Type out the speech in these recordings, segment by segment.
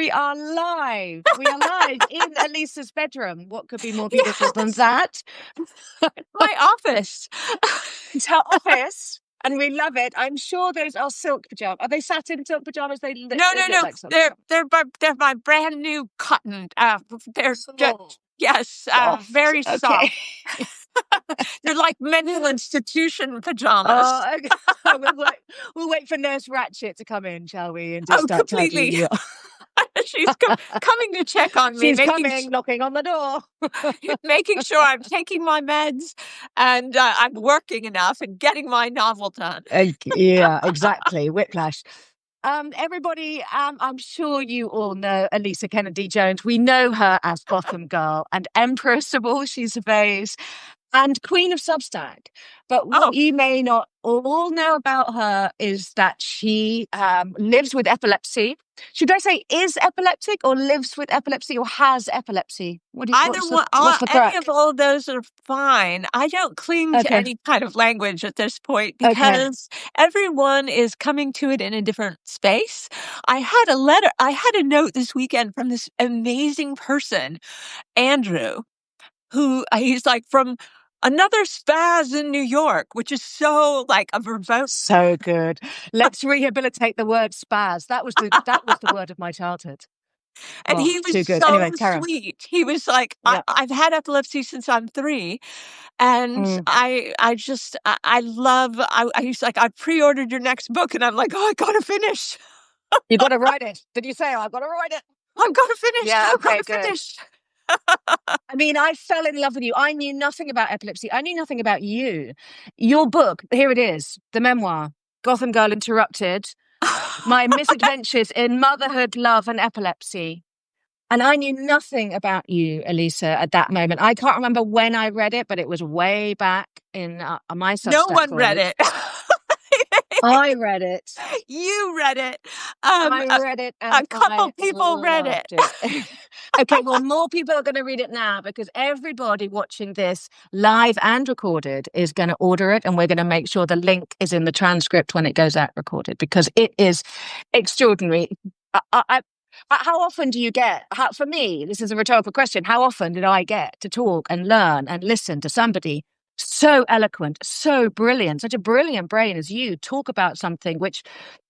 we are live. We are live in Alisa's bedroom. What could be more beautiful than that? My office. It's her office, and we love it. I'm sure those are silk pajamas. Are they satin silk pajamas? They look like silk. They're my brand new cotton. They're yes, very Okay. soft. They're like mental institution pajamas. Oh, okay. We'll wait for Nurse Ratchet to come in, shall we? And just start completely. you. She's coming to check on me. She's knocking on the door. Making sure I'm taking my meds and I'm working enough and getting my novel done. Yeah, exactly. Whiplash. Everybody, I'm sure you all know Alisa Kennedy Jones. We know her as Gotham Girl and Empress of all she surveys and Queen of Substack. But what you may not all know about her is that she lives with epilepsy. Should I say is epileptic or lives with epilepsy or has epilepsy? What's the any of all those are fine. I don't cling to any kind of language at this point because everyone is coming to it in a different space. I had a note this weekend from this amazing person, Andrew, who he's like from another spaz in New York, which is so like a verbose. So good. Let's rehabilitate the word spaz. That was the word of my childhood. And he was so sweet. He was like, I've had epilepsy since I'm 3. And he's like, I pre-ordered your next book. And I'm like, I got to finish. You got to write it. Did you say, I've got to write it? I've got to finish. Yeah, I've got to finish. I mean, I fell in love with you. I knew nothing about epilepsy. I knew nothing about you. Your book, here it is, the memoir, Gotham Girl Interrupted, My Misadventures in Motherhood, Love and Epilepsy. And I knew nothing about you, Alisa, at that moment. I can't remember when I read it, but it was way back in my Substack. No one read it. I read it. You read it. I read it. And a couple people read it. Okay, well, more people are going to read it now because everybody watching this live and recorded is going to order it, and we're going to make sure the link is in the transcript when it goes out recorded because it is extraordinary. How often do you get, for me, this is a rhetorical question, how often did I get to talk and learn and listen to somebody so eloquent, so brilliant, such a brilliant brain as you talk about something which,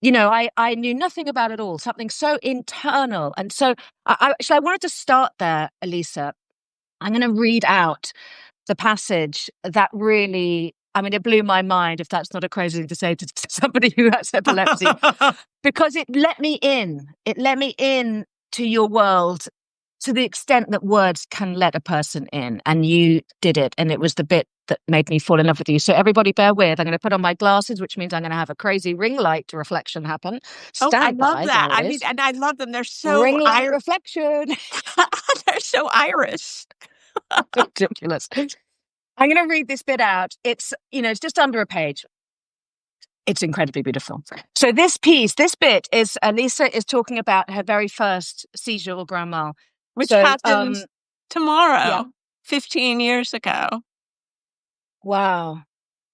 I knew nothing about at all, something so internal. And so I wanted to start there, Alisa. I'm going to read out the passage that really, it blew my mind, if that's not a crazy thing to say to somebody who has epilepsy, because it let me in. It let me in to your world to the extent that words can let a person in. And you did it. And it was the bit that made me fall in love with you. So everybody bear with. I'm going to put on my glasses, which means I'm going to have a crazy ring light reflection happen. I love that. And I love them. They're so ring light reflection. They're so Irish. Ridiculous. I'm going to read this bit out. It's, it's just under a page. It's incredibly beautiful. So this bit is Alisa is talking about her very first seizure or grand mal. Which happens tomorrow, 15 years ago. Wow.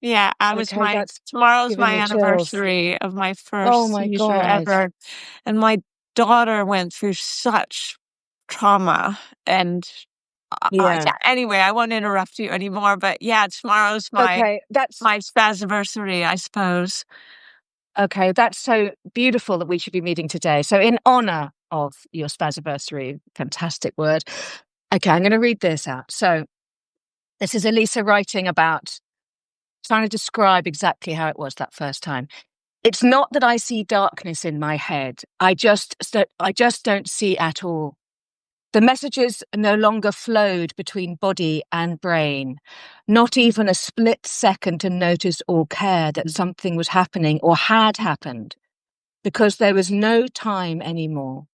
Yeah, tomorrow's my anniversary of my first seizure ever. And my daughter went through such trauma. And anyway, I won't interrupt you anymore. But tomorrow's my spaz-anniversary, I suppose. Okay, that's so beautiful that we should be meeting today. So in honor of your spaz-anniversary, fantastic word. Okay, I'm going to read this out. So this is Alisa writing about trying to describe exactly how it was that first time. It's not that I see darkness in my head. I just don't see at all. The messages no longer flowed between body and brain, not even a split second to notice or care that something was happening or had happened, because there was no time anymore,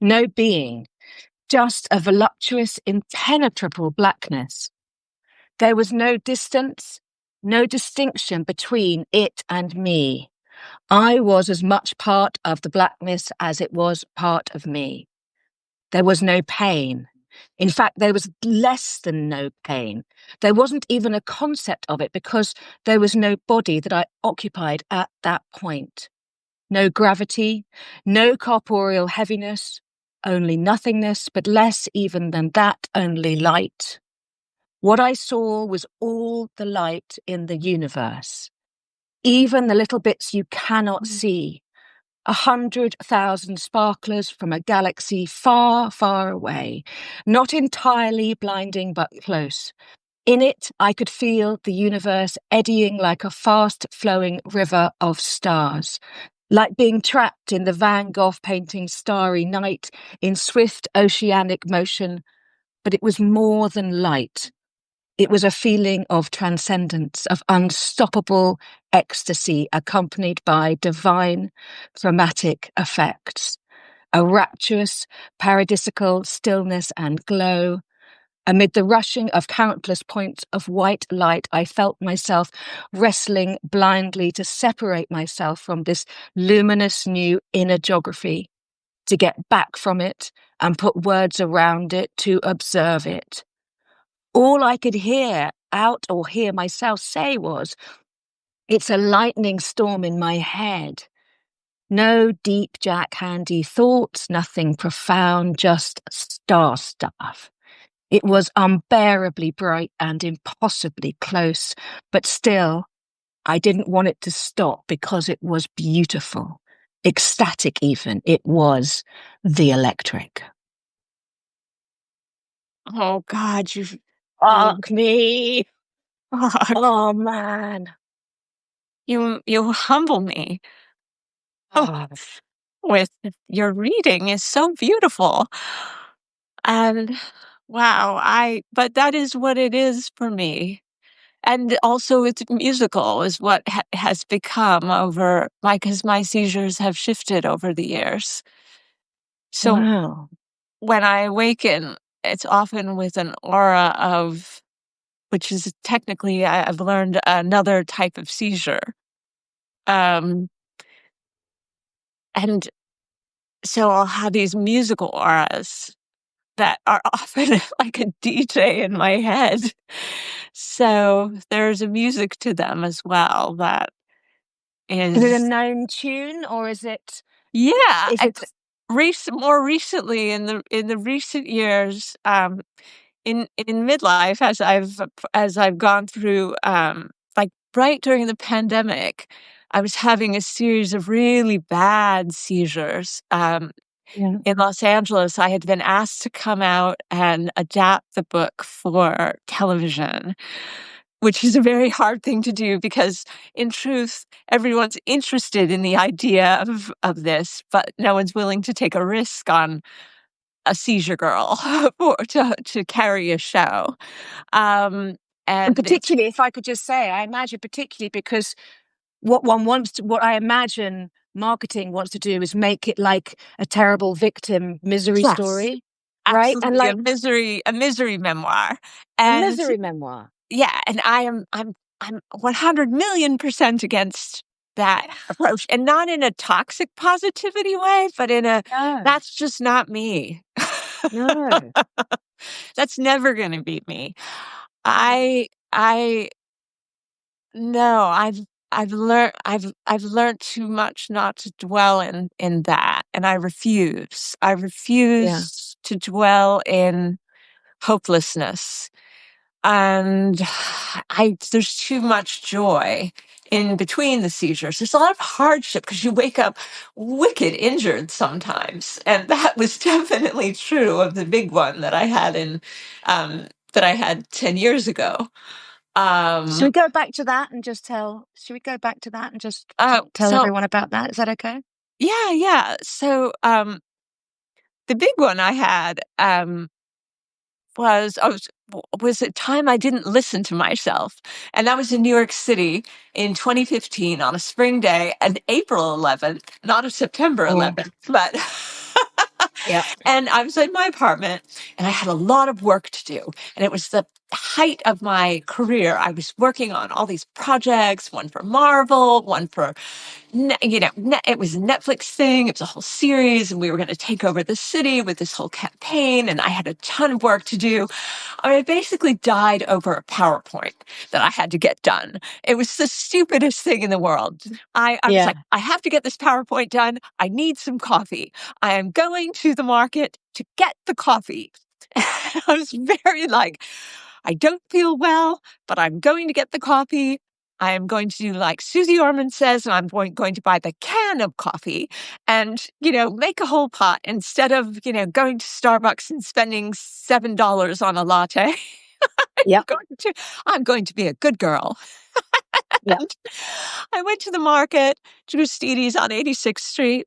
no being, just a voluptuous, impenetrable blackness. There was no distance, no distinction between it and me. I was as much part of the blackness as it was part of me. There was no pain. In fact, there was less than no pain. There wasn't even a concept of it because there was no body that I occupied at that point. No gravity, no corporeal heaviness, only nothingness, but less even than that, only light. What I saw was all the light in the universe, even the little bits you cannot see. 100,000 sparklers from a galaxy far, far away, not entirely blinding, but close. In it, I could feel the universe eddying like a fast-flowing river of stars, like being trapped in the Van Gogh painting Starry Night in swift oceanic motion. But it was more than light. It was a feeling of transcendence, of unstoppable ecstasy, accompanied by divine chromatic effects, a rapturous, paradisical stillness and glow. Amid the rushing of countless points of white light, I felt myself wrestling blindly to separate myself from this luminous new inner geography, to get back from it and put words around it, to observe it. All I could hear out or hear myself say was, "It's a lightning storm in my head." No deep jack-handy thoughts, nothing profound, just star stuff. It was unbearably bright and impossibly close, but still, I didn't want it to stop because it was beautiful, ecstatic even. It was the electric. Oh God, you Fuck me. oh, Oh man. you humble me. Oh, Oh, with your reading is so beautiful. And wow, but that is what it is for me. And also it's musical is what has become over because my seizures have shifted over the years. So wow. when I awaken, it's often with an aura of, which is technically, I've learned another type of seizure. Um, and so I'll have these musical auras that are often like a DJ in my head. So there's a music to them as well that Is it a is, known tune or is it, yeah, is it, more recently in the recent years, in midlife as I've gone through, like right during the pandemic, I was having a series of really bad seizures. yeah. In Los Angeles, I had been asked to come out and adapt the book for television, which is a very hard thing to do because, in truth, everyone's interested in the idea of this, but no one's willing to take a risk on a seizure girl to carry a show. Um, And and it's particularly, if I could just say, I imagine particularly because what I imagine marketing wants to do is make it like a terrible victim misery yes, story, right? And absolutely like a misery memoir. a And misery memoir. yeah, and I'm 100,000,000% against that approach, and not in a toxic positivity way, but in a, No, "That's just not me." no. That's never gonna be me. I no, I've learned too much not to dwell in that, and I refuse. I Yeah. refuse to dwell in hopelessness. And there's too much joy in between the seizures. There's a lot of hardship because you wake up wicked injured sometimes, and that was definitely true of the big one that I had that I had 10 years ago. Should we Um, go back to that and just tell? Should we go back to that and just tell so everyone about that? Is that okay? yeah, yeah. So the big one I had was a time I didn't listen to myself, and that was in New York City in 2015 on a spring day, an April 11th, not a September Mm. 11th, but Yeah. and I was in my apartment, and I had a lot of work to do, and it was the height of my career. I was working on all these projects, one for Marvel, one for, it was a Netflix thing. It was a whole series, and we were going to take over the city with this whole campaign. And I had a ton of work to do. I basically died over a PowerPoint that I had to get done. It was the stupidest thing in the world. I was like, I have to get this PowerPoint done. I need some coffee. I am going to the market to get the coffee. I was very like, I don't feel well, but I'm going to get the coffee. I am going to do like Susie Orman says, and I'm going to buy the can of coffee and, make a whole pot instead of, going to Starbucks and spending $7 on a latte. Yeah. I'm going to be a good girl. And I went to the market, to Steedy's on 86th Street,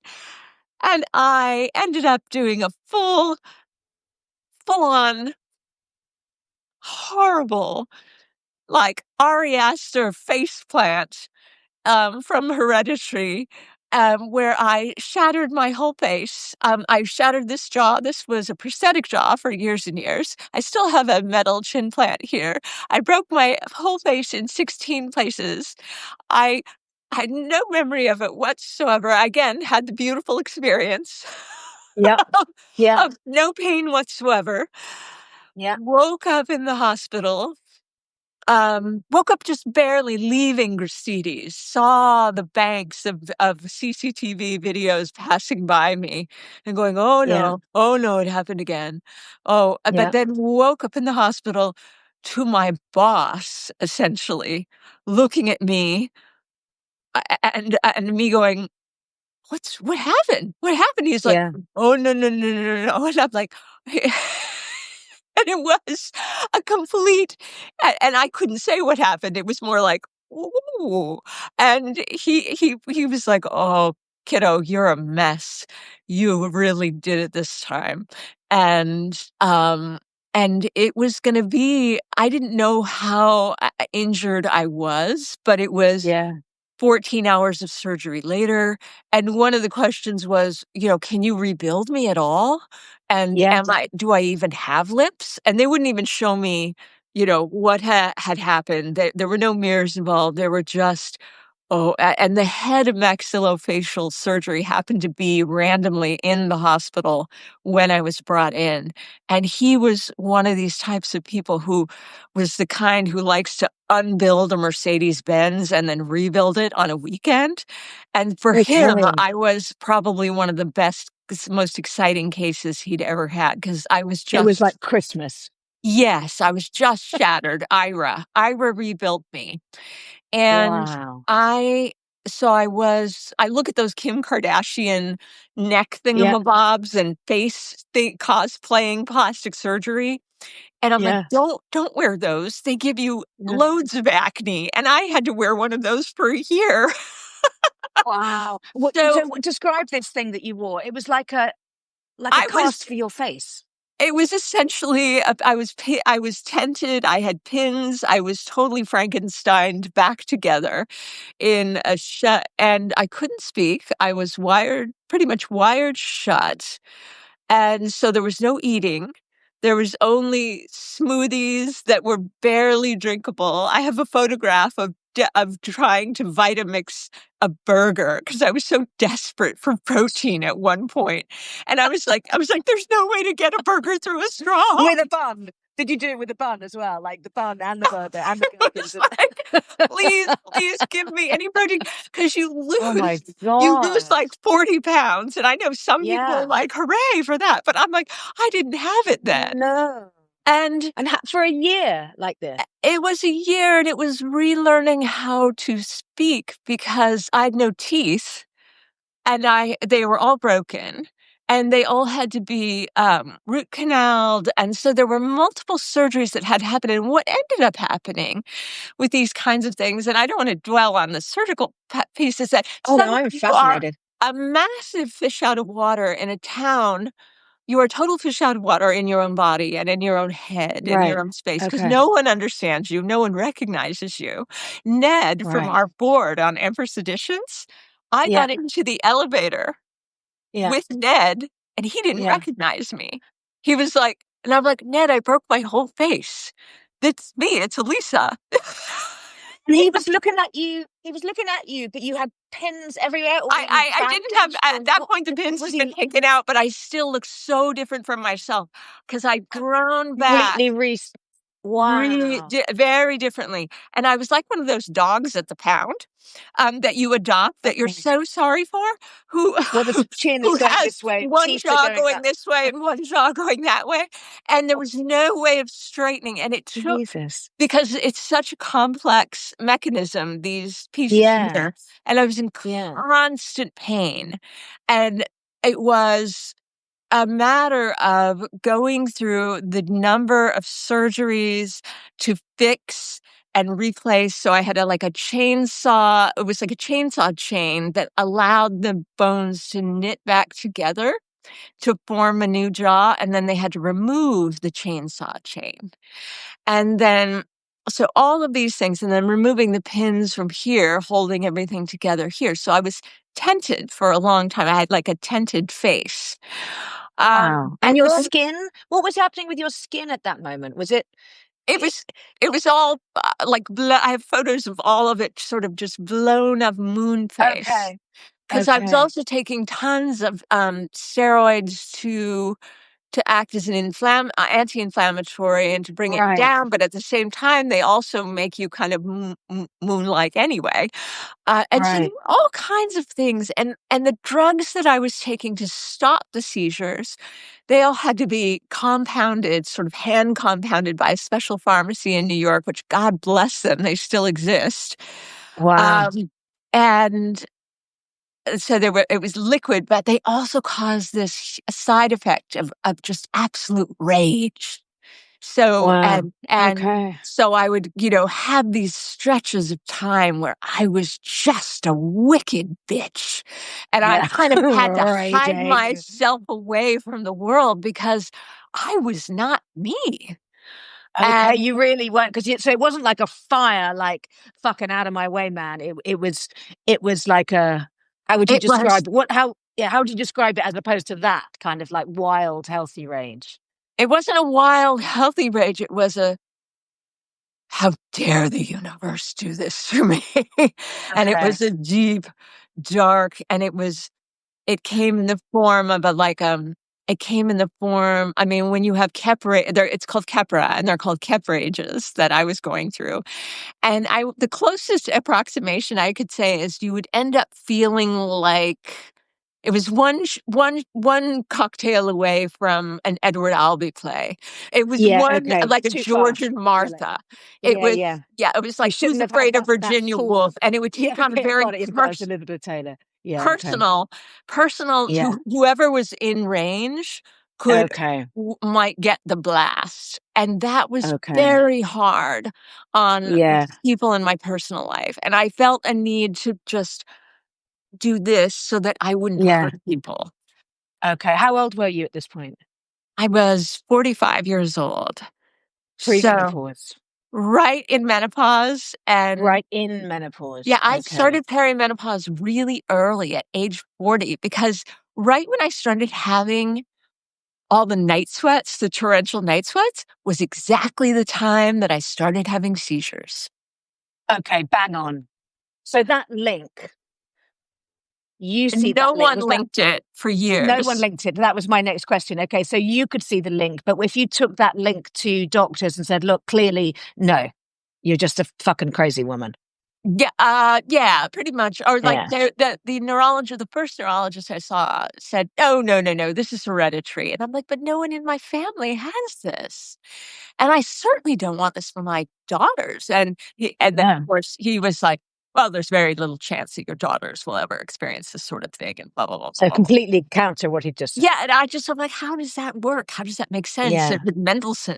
and I ended up doing a full-on horrible, like Ari Aster face plant from Hereditary, where I shattered my whole face. I shattered this jaw. This was a prosthetic jaw for years and years. I still have a metal chin plant here. I broke my whole face in 16 places. I had no memory of it whatsoever. I, again, had the beautiful experience. Yeah. Yeah. Of no pain whatsoever. Yeah. Woke up in the hospital. Woke up just barely leaving Gristedes, saw the banks of CCTV videos passing by me and going, oh no, it happened again. Oh, but then woke up in the hospital to my boss, essentially, looking at me and me going, what happened? What happened? He's like, oh, no. And I'm like, and it was a complete, and I couldn't say what happened. It was more like, ooh. And he was like, oh, kiddo, you're a mess. You really did it this time. And it was going to be, I didn't know how injured I was, but it was 14 hours of surgery later. And one of the questions was, can you rebuild me at all? And do I even have lips? And they wouldn't even show me, what had happened. There were no mirrors involved. There were just, and the head of maxillofacial surgery happened to be randomly in the hospital when I was brought in. And he was one of these types of people who was the kind who likes to unbuild a Mercedes-Benz and then rebuild it on a weekend. And for him, I was probably one of the best, most exciting cases he'd ever had, because I was just... It was like Christmas. Yes, I was just shattered. Ira rebuilt me. And I look at those Kim Kardashian neck thingamabobs and face cosplaying plastic surgery. And I'm like, don't wear those. They give you loads of acne. And I had to wear one of those for a year. Wow. So describe this thing that you wore. It was like a cast for your face. It was essentially, I was tented, I had pins, I was totally Frankensteined back together in a shut, and I couldn't speak. I was pretty much wired shut. And so there was no eating. There was only smoothies that were barely drinkable. I have a photograph of trying to Vitamix a burger because I was so desperate for protein at one point. And I was like, there's no way to get a burger through a straw. With a bun. Did you do it with the bun as well? Like the bun and the burger and the gherkins? Please give me any protein, because you lose like 40 pounds. And I know some people are like, hooray for that. But I'm like, I didn't have it then. No. And for a year like this? It was a year, and it was relearning how to speak because I had no teeth, and they were all broken. And they all had to be root canaled. And so there were multiple surgeries that had happened. And what ended up happening with these kinds of things, and I don't want to dwell on the surgical piece, is that I'm fascinated. A massive fish out of water in a town. You are a total fish out of water in your own body and in your own head, in your own space, because no one understands you. No one recognizes you. Ned from our board on Empress Editions, I got into the elevator with Ned, and he didn't recognize me. He was like, and I'm like, Ned, I broke my whole face. It's me, it's Alisa. And he was looking at you. He was looking at you, but you had pins everywhere. Or I didn't have, at that point, the pins had been taken out, but I still look so different from myself because I'd grown back. Completely Really, wow. very differently. And I was like one of those dogs at the pound, that you adopt that you're so sorry for, who Well, the chin is who going has this way, one teeth are jaw going going that. this way and one jaw going that way, and there was no way of straightening, and it took, Jesus. because it's such a complex mechanism, these pieces Yeah. here, and I was in Yeah. constant pain, and it was a matter of going through the number of surgeries to fix and replace. So I had like a chainsaw. It was like a chainsaw chain that allowed the bones to knit back together to form a new jaw. And then they had to remove the chainsaw chain. And then, so all of these things, and then removing the pins from here, holding everything together here. So I was tented for a long time. I had like a tented face. Wow. And And your then skin? What was happening with your skin at that moment? Was it? it was it was all, like, I have photos of all of it sort of just blown up moon face. Okay. 'Cause I was Okay. also taking tons of, steroids to act as an anti-inflammatory and to bring it Right. down, but at the same time, they also make you kind of moon-like anyway. And so there Right. were all kinds of things, and the drugs that I was taking to stop the seizures, they all had to be compounded, sort of hand compounded by a special pharmacy in New York, which God bless them, they still exist. Wow. And so it was liquid, but they also caused this side effect of just absolute rage. So, Wow. and Okay. so I would, have these stretches of time where I was just a wicked bitch. And I Yeah. kind of had to hide Raging. myself away from the world because I was not me. Okay, And you really weren't because so it wasn't like a fire, like fucking out of my way, man. It was like a how would you it was describe it? How would you describe it as opposed to that kind of like wild, healthy rage? it wasn't a wild, healthy rage. It was a, how dare the universe do this to me? And it Okay. was a deep, dark, and it came in the form of it came in the form, I mean, when you have it's called Keppra, and they're called Kep rages that I was going through. And the closest approximation I could say is you would end up feeling like it was one cocktail away from an Edward Albee play. It was Yeah, one okay. like a Too George fast, and really. Martha. It Yeah, was yeah. Yeah, it was You like Who's shouldn't have had Afraid of that Virginia full. Woolf, and it would Yeah, take on a yeah, very got it. Got it. It's Elizabeth Taylor. Yeah, okay. personal personal Yeah. to whoever was in range could Okay. might get the blast, and that was Okay. very hard on Yeah. people in my personal life, and I felt a need to just do this so that I wouldn't Yeah. hurt people. Okay. How old were you at this point? I was 45 years old, so Pre-menopause. right in menopause, and Right in menopause. yeah, I Okay. started perimenopause really early at age 40 because right when I started having all the night sweats, the torrential night sweats, was exactly the time that I started having seizures. Okay, bang on. So that link, you see No that link. one Was that linked it for no one years. linked it? That was my next question. Okay, so you could see the link, but if you took that link to doctors and said, look, clearly, no, you're just a fucking crazy woman. Yeah, pretty much. Or like Yeah. the first neurologist I saw said, "Oh, no, no, no, this is hereditary." And I'm like, "But no one in my family has this. And I certainly don't want this for my daughters." And then of No. course he was like, "Well, there's very little chance that your daughters will ever experience this sort of thing," and blah, blah, blah, blah, So blah, blah. completely counter what he just said. Yeah, and I'm like, "How does that work? How does that make sense?" Yeah. And with Mendelssohn,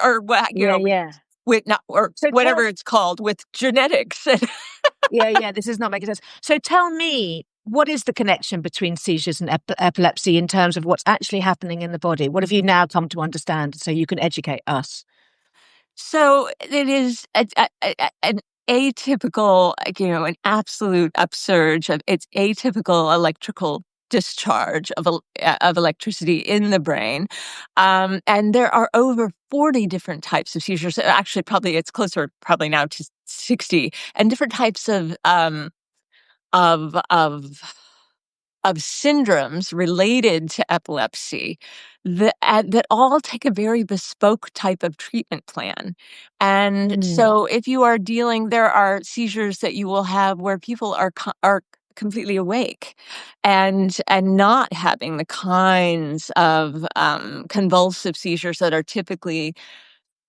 or what, Yeah, yeah. with not or So whatever it's called, with genetics. yeah, yeah, this is not making sense. So tell me, what is the connection between seizures and epilepsy in terms of what's actually happening in the body? What have you now come to understand so you can educate us? So it is an atypical, an absolute upsurge of it's atypical electrical discharge of electricity in the brain. And there are over 40 different types of seizures. Actually, probably it's closer probably now to 60, and different types of of of syndromes related to epilepsy that all take a very bespoke type of treatment plan. And so if you are dealing, there are seizures that you will have where people are completely awake and not having the kinds of convulsive seizures that are typically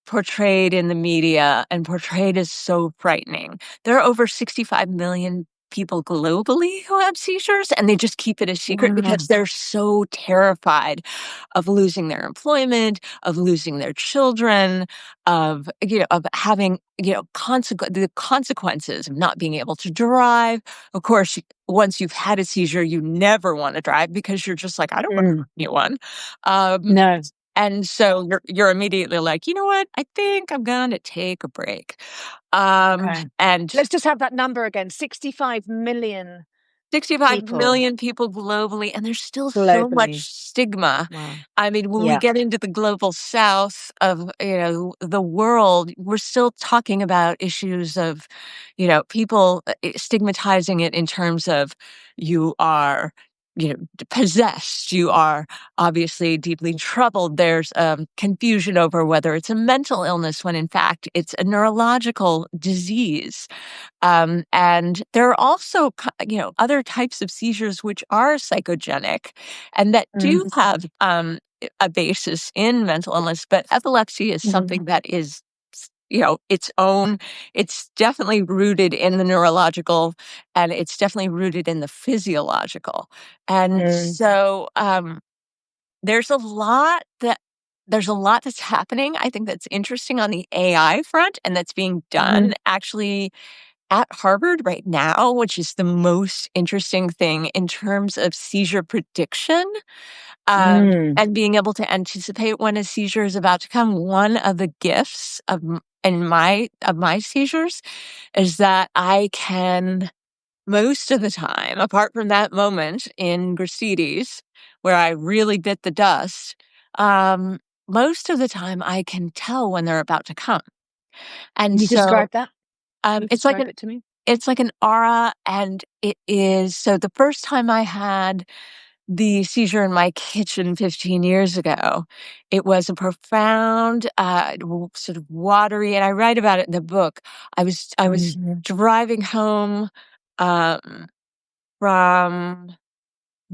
portrayed in the media and portrayed as so frightening. There are over 65 million people globally who have seizures, and they just keep it a secret because they're so terrified of losing their employment, of losing their children, of having, the consequences of not being able to drive. Of course, once you've had a seizure, you never want to drive because you're just like, I don't want to hurt anyone. No. And so you're immediately like, you know what? I think I'm gonna take a break. Okay. And Let's just have that number again. 65 million 65 people million people globally, and there's still so much globally. stigma. Wow. I mean, when we Yeah. get into the global south of, the world, we're still talking about issues of, people stigmatizing it in terms of you are, possessed, you are obviously deeply troubled. There's confusion over whether it's a mental illness when in fact it's a neurological disease. And there are also, other types of seizures which are psychogenic and that do have a basis in mental illness, but epilepsy is something that is, its own. It's definitely rooted in the neurological, and it's definitely rooted in the physiological. And so, there's a lot that there's a lot that's happening. I think that's interesting on the AI front, and that's being done actually at Harvard right now, which is the most interesting thing in terms of seizure prediction, and being able to anticipate when a seizure is about to come. One of the gifts of my seizures is that I can, most of the time, apart from that moment in Gristedes where I really bit the dust, most of the time I can tell when they're about to come. And Can you so describe that? Can you it's like describe it to me? it's like an aura, and it is so the first time I had the seizure in my kitchen 15 years ago, it was a profound, sort of watery, and I write about it in the book. I was driving home, um, from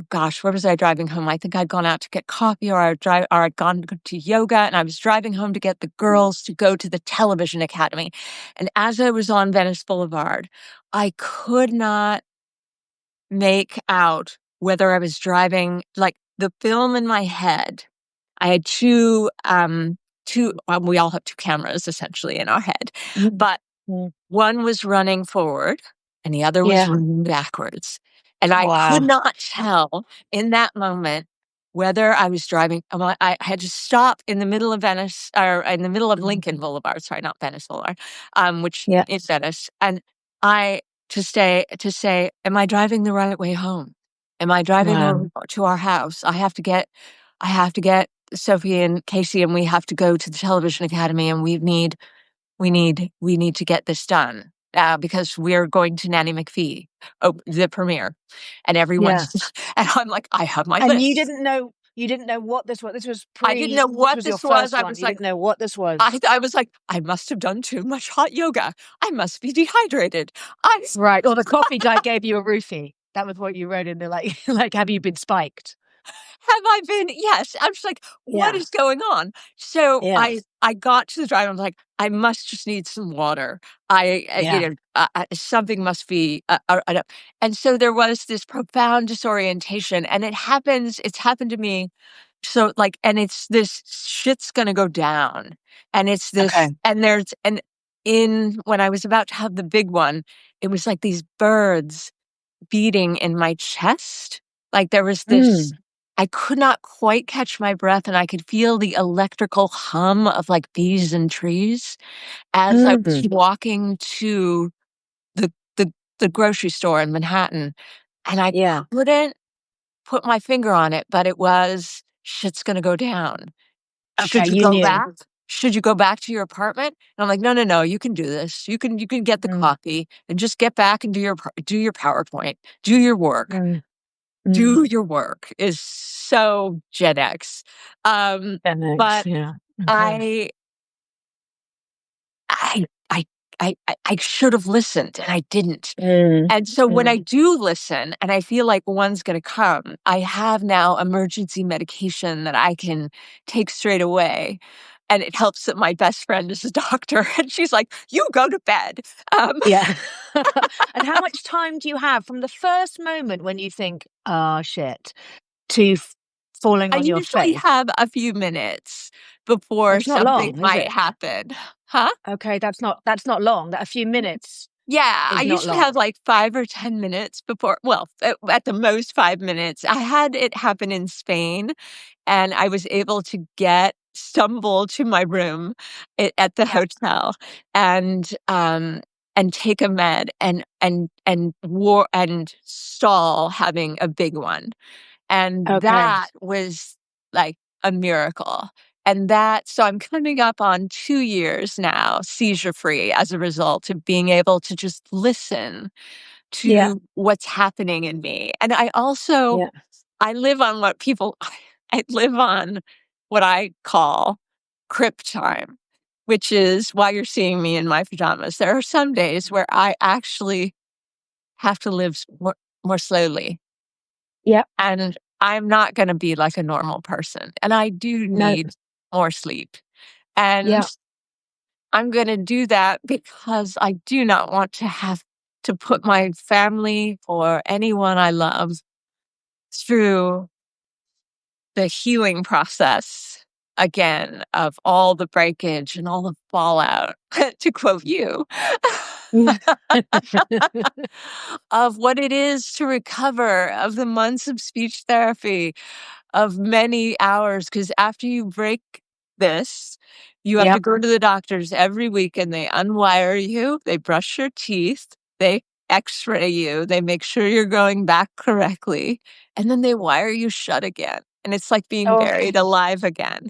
gosh, where was I driving home? I think I'd gone out to get coffee, or I'd gone to yoga, and I was driving home to get the girls to go to the television academy. And as I was on Venice Boulevard, I could not make out whether I was driving, like, the film in my head. I had we all have two cameras essentially in our head, but one was running forward and the other was running backwards. And I could Wow. not tell in that moment whether I was driving. I had to stop in the middle of Venice, or in the middle of Lincoln Boulevard, sorry, not Venice Boulevard, which Yeah. is Venice. And I, to say, am I driving the right way home? Am I driving Wow. to our house? I have to get Sophie and Casey, and we have to go to the television academy, and we need to get this done, because we're going to Nanny McPhee, the premiere, and Yeah. everyone's and I'm like, I have my And list. you didn't know what this was. This was I didn't know this what was your this was. first I one. was You like, didn't know what this was. I was like, I must have done too much hot yoga. I must be dehydrated. I Right. Or the coffee guy gave you a roofie. That was what you wrote in the like, have you been spiked? Have I been? Yes. I was like, what Yeah. is going on? So Yeah. I got to the drive. I was like, I must just need some water. Yeah. Something must be. And so there was this profound disorientation, and it's happened to me. So, like, and it's this shit's gonna go down, and it's Okay. this, and there's, and in when I was about to have the big one, it was like these birds beating in my chest. Like there was this, I could not quite catch my breath, and I could feel the electrical hum of like bees and trees as I was walking to the the the grocery store in Manhattan, and I Yeah. couldn't put my finger on it, but it was, shit's gonna go down. Okay, Should you you go knew. back? Should you go back to your apartment? And I'm like, "No, no, no, you can do this. You can get the Mm, coffee and just get back and do your PowerPoint, do your work." mm, mm. Do your work is so Gen X. Gen X, But yeah. Okay. I I I I should have listened, and I didn't. Mm, And so when I mm. do listen and I feel like one's gonna come, I have now emergency medication that I can take straight away, and it helps that my best friend is a doctor, and she's like, "You go to bed." Um, Yeah. And how much time do you have from the first moment when you think, "Oh, shit," to falling I on your usually face? have a few minutes before It's not something long, is might it? happen. Huh? Okay, that's not long. That a few minutes Yeah, I is not usually have, long. like, 5 or 10 minutes before, well, at the most 5 minutes. I had it happen in Spain, and I was able to stumble to my room at the Yeah. hotel and take a med and stall having a big one. And Okay. that was like a miracle. So I'm coming up on 2 years now seizure free as a result of being able to just listen Yeah. to what's happening in me. And I also Yeah. I live on what people I live on what I call crip time, which is why you're seeing me in my pajamas. There are some days where I actually have to live more slowly, Yeah. and I'm not gonna be like a normal person, and I do No. need more sleep, and Yeah. I'm gonna do that because I do not want to have to put my family or anyone I love through the healing process again of all the breakage and all the fallout, to quote you, of what it is to recover, of the months of speech therapy, of many hours. Because after you break this, you have Yeah. to go to the doctors every week, and they unwire you, they brush your teeth, they X-ray you, they make sure you're going back correctly, and then they wire you shut again, and it's like being Oh. buried alive again.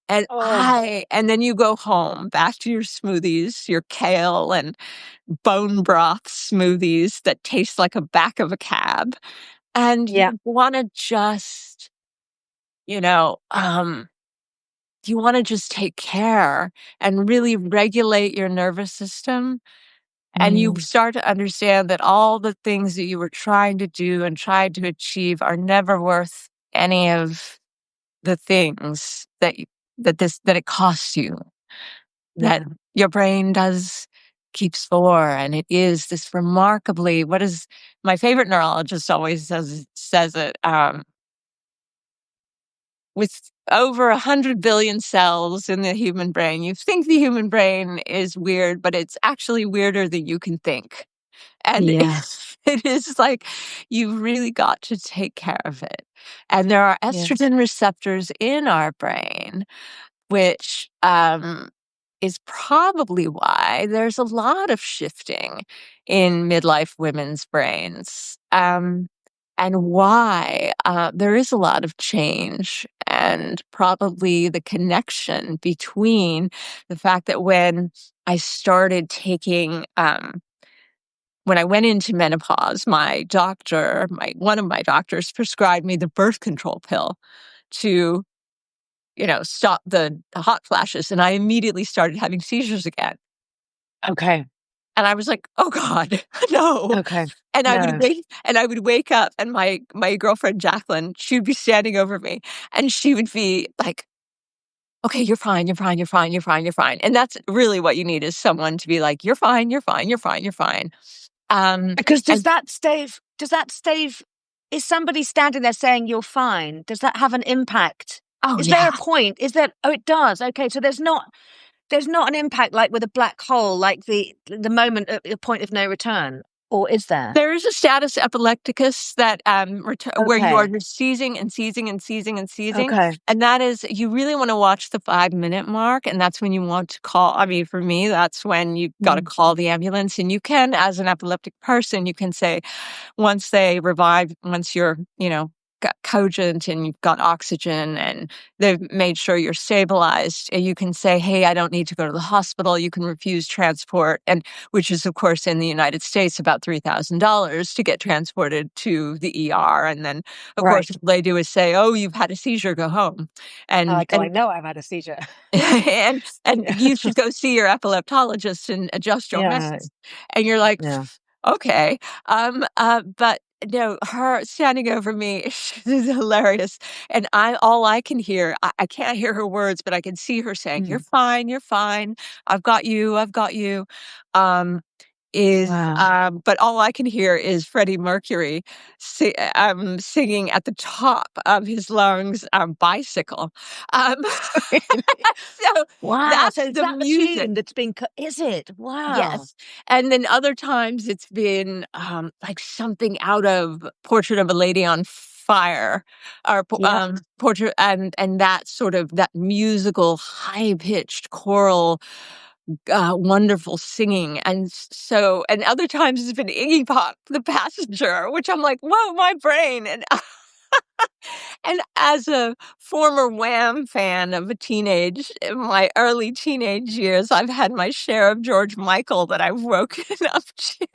Oh. And then you go home, back to your smoothies, your kale and bone broth smoothies that taste like a back of a cab, and Yeah. you wanna just, you know, you wanna just take care and really regulate your nervous system, and you Mm. start to understand that all the things that you were trying to do and tried to achieve are never worth any of the things that it costs you, that Yeah. your brain does keep score, and it is this remarkably, what is my favorite neurologist always says it, with over 100 billion cells in the human brain, you think the human brain is weird, but it's actually weirder than you can think. And Yeah. it is like, you've really got to take care of it. And there are Yeah. estrogen receptors in our brain, which is probably why there's a lot of shifting in midlife women's brains, and why there is a lot of change, and probably the connection between the fact that I started taking, when I went into menopause, one of my doctors prescribed me the birth control pill to, stop the hot flashes, and I immediately started having seizures again. Okay. And I was like, "Oh god, no." Okay. And No. I would wake up, and my girlfriend Jacqueline, she would be standing over me, and she would be like, "Okay, you're fine, you're fine, you're fine, you're fine, you're fine." And that's really what you need, is someone to be like, "You're fine, you're fine, you're fine, you're fine." Because And does that stave is somebody standing there saying you're fine? Does that have an impact? oh, Is there yeah. a point? Is there Oh, it does. Okay, so there's not an impact like with a black hole, like the moment at the point of no return, or is there? There is a status epilepticus that, where you are Okay. just seizing and seizing and seizing and seizing, Okay. and that is, you really wanna watch the 5-minute mark, and that's when you want to call, I mean, for me, that's when you gotta Mm. call the ambulance, and you can, as an epileptic person, you can say, once they revive, once you're, cogent and you've got oxygen and they've made sure you're stabilized, and you can say, hey, I don't need to go to the hospital. You can refuse transport, and which is, of course, in the United States, about $3,000 to get transported to the ER. And then, of course, all they do is say, oh, you've had a seizure, go home. And, I know I've had a seizure. and you should go see your epileptologist and adjust your meds. And you're like, okay. But no, her standing over me, she's hilarious. And all I can hear, I can't hear her words, but I can see her saying, you're fine, you're fine. I've got you, I've got you. Um, but all I can hear is Freddie Mercury singing at the top of his lungs, Bicycle. Um, so Wow. that's So is the that the music. tune that's been is it? Wow. Yes. And then other times it's been, like something out of Portrait of a Lady on Fire, or Yeah. portrait, and that sort of that musical high-pitched choral, wonderful singing. And other times it's been Iggy Pop, The Passenger, which I'm like, "Whoa, my brain." And as a former Wham fan of in my early teenage years, I've had my share of George Michael that I've woken up to.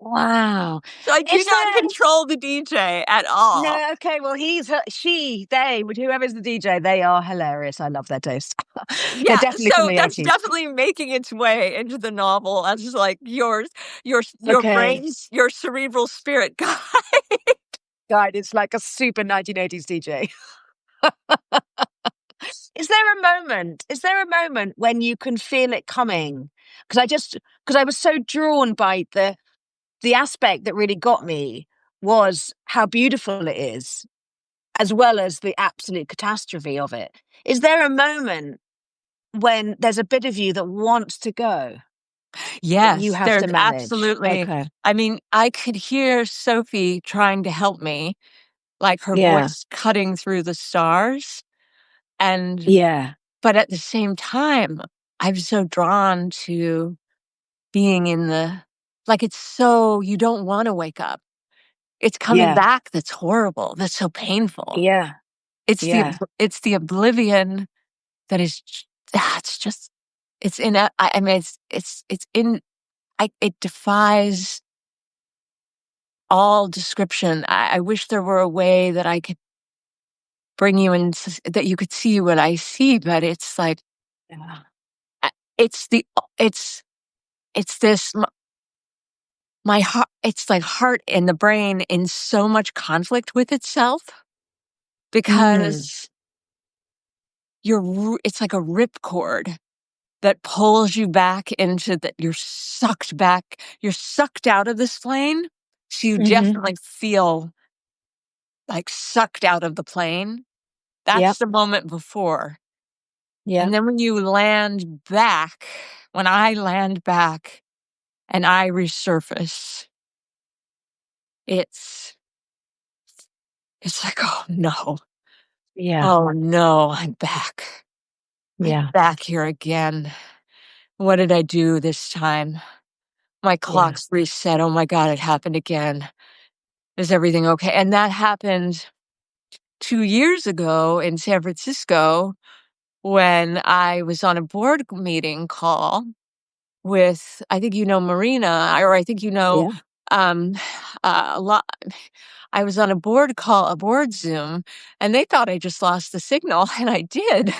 Wow. So I do Is not there control the DJ at all. no, okay, well, they, whoever's the DJ, they are hilarious. I love their taste. They're Yeah, definitely from so the that's 80s. definitely making its way into the novel as like your Okay. brain's your cerebral spirit guide. God, it's like a super 1980s DJ. Is there a moment when you can feel it coming? Because I was so drawn by the aspect that really got me was how beautiful it is, as well as the absolute catastrophe of it. Is there a moment when there's a bit of you that wants to go, that you Yes, have there's to manage? absolutely. Okay. I mean, I could hear Sophie trying to help me, like her Yeah. voice cutting through the stars. And, Yeah. but at the same time, I'm so drawn to being like, it's so, you don't want to wake up. It's coming Yeah. back that's horrible. That's so painful. Yeah. Yeah. It's the oblivion that is, it's just, it's in, I mean, it's in, it defies all description. I wish there were a way that I could bring you in, that you could see what I see, but it's like, Yeah. it's the, it's, it's this, my heart, it's like heart and the brain in so much conflict with itself Mm. because it's like a ripcord that pulls you back into that. You're sucked out of this plane. So you Mhm. definitely feel like sucked out of the plane. Yep. That's the moment before. And Yep. then when I land back and I resurface, it's it's like, oh no. Yeah. Oh no, I'm back. I'm Yeah. back here again. What did I do this time? My Yeah. clock's reset. Oh my God, it happened again. Is everything okay? And that happened 2 years ago in San Francisco when I was on a board meeting call with, I think you know Marina, or I think you know, Yeah. um, a lot. I was on a board Zoom, and they thought I just lost the signal, and I did.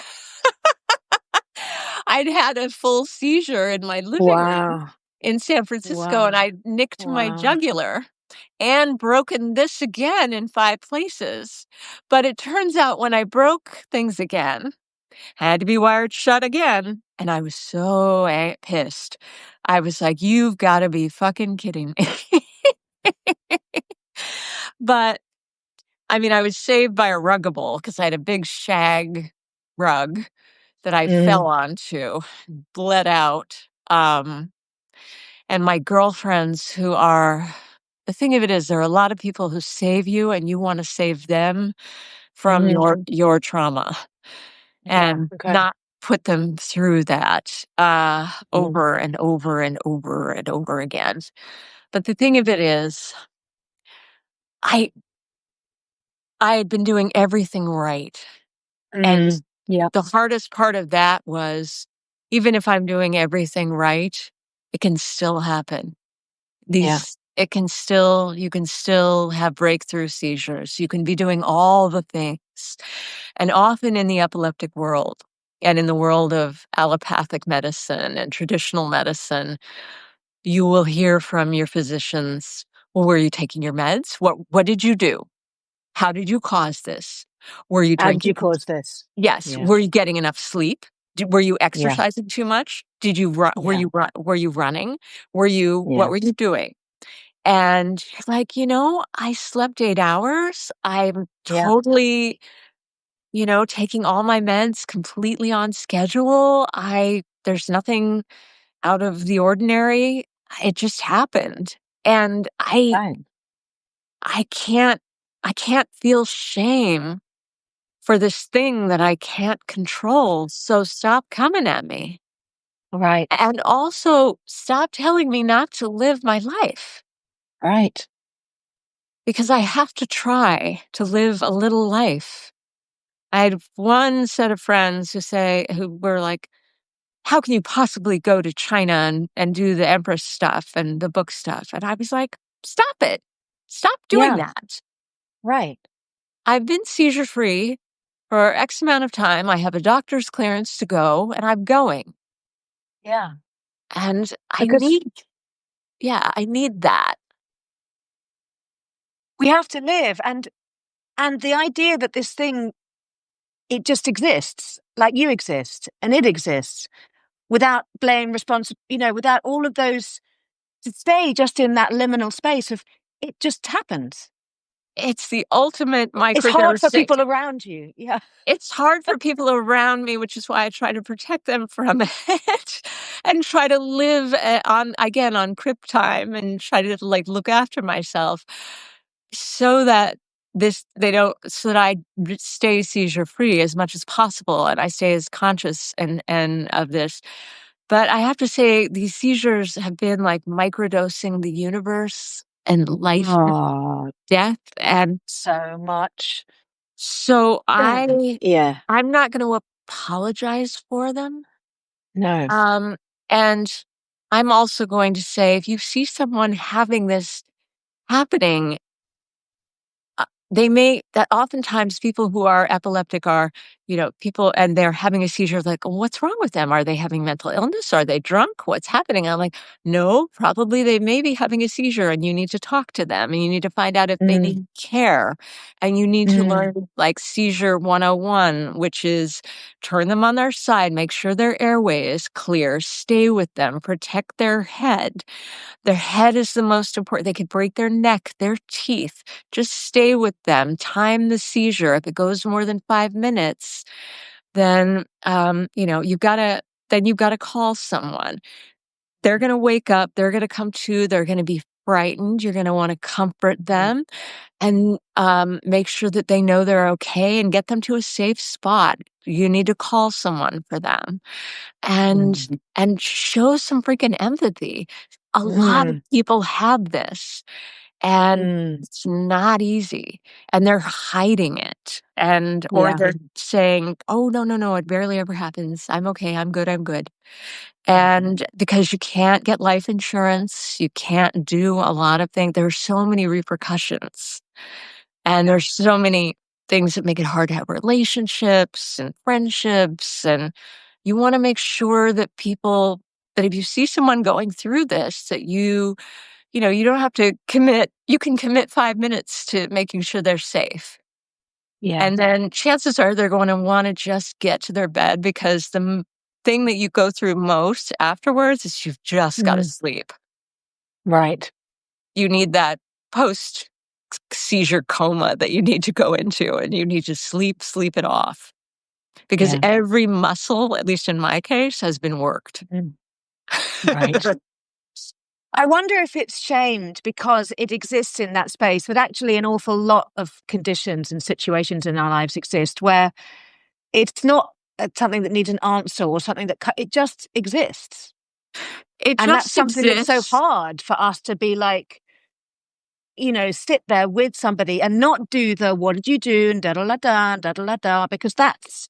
I'd had a full seizure in my living room Wow. in San Francisco, and Wow. I nicked my Wow. jugular and broken this again in 5 places. But it turns out when I broke things again, had to be wired shut again, and I was so pissed. I was like, "You've gotta be fucking kidding me." But, I mean, I was saved by a ruggable because I had a big shag rug that I fell Mm. onto, bled out, and my girlfriends the thing of it is there are a lot of people who save you and you wanna save them from Mhm. your trauma Yeah. and Okay. not put them through that, Mm. over and over and over and over again. But the thing of it is, I I had been doing everything right. And Yeah. the hardest part of that was, even if I'm doing everything right, it can still happen. Yeah. You can still have breakthrough seizures. You can be doing all the things. And often in the epileptic world and in the world of allopathic medicine and traditional medicine, you will hear from your physicians, well, were you taking your meds? What did you do? How did you cause this? Were you How did you drinking? cause this? Yes. Yeah. Were you getting enough sleep? Were you Yeah. exercising too much? Did you run? Yeah. Were you running? What Yeah. were you doing? And you're like, I slept 8 hours. I'm Yeah. totally, taking all my meds completely on schedule. There's nothing out of the ordinary. It just happened. And Right. I can't, I can't feel shame for this thing that I can't control. So stop coming at me. Right. And also stop telling me not to live my life, Right. because I have to try to live a little life. I had one set of friends who were like, how can you possibly go to China and do the Empress stuff and the book stuff? And I was like, stop it. Stop doing Yeah. that. Right. I've been seizure free for X amount of time. I have a doctor's clearance to go, and I'm going. Yeah. And Because I need that. we have to live, and the idea that this thing, it just exists, like you exist and it exists, without blame, without all of those, to stay just in that liminal space of it just happens. It's the ultimate It's hard for microdosing. people around you. Yeah. It's hard for people around me, which is why I try to protect them from it and try to live on crib time and try to like look after myself so that I stay seizure free as much as possible and I stay as conscious and of this. But I have to say these seizures have been like microdosing the universe and life and Oh, death. And so much. so Yeah. I'm not going to apologize for them. No. Um, and I'm also going to say, if you see someone having this happening, they may that oftentimes people who are epileptic are, people and they're having a seizure like, what's wrong with them? Are they having mental illness? Are they drunk? What's happening? I'm like, no, probably they may be having a seizure and you need to talk to them and you need to find out if they Mm. need care. And you need to Mm. learn like seizure 101, which is turn them on their side, make sure their airway is clear, stay with them, protect their head. Their head is the most important. They could break their neck, their teeth. Just stay with them. Time the seizure. If it goes more than 5 minutes, then you've got to call someone. They're going to wake up. They're going to come to. They're going to be frightened. You're going to want to comfort them and make sure that they know they're okay and get them to a safe spot. You need to call someone for them and Mm. and show some freaking empathy. A lot of Mm. people have this, and Mm. it's not easy, and they're hiding it, or Yeah. they're saying, "Oh, no, no, no, it barely ever happens. I'm okay. I'm good. I'm good." Yeah. And because you can't get life insurance, you can't do a lot of things. There are so many repercussions, and there's so many things that make it hard to have relationships and friendships, and you wanna make sure that if you see someone going through this, that you don't have to commit you can commit 5 minutes to making sure they're safe. Yeah. And then chances are they're gonna wanna just get to their bed because the thing that you go through most afterwards is you've just gotta Mm. sleep. Right. You need that post seizure coma that you need to go into, and you need to sleep it off because Yeah. every muscle, at least in my case, has been worked. Mm. Right. I wonder if it's shamed because it exists in that space, but actually an awful lot of conditions and situations in our lives exist where it's not something that needs an answer or something that it just exists. It And that's just something that's so exists. hard for us to be like, sit there with somebody and not do the what did you do and da da da da da da, because that's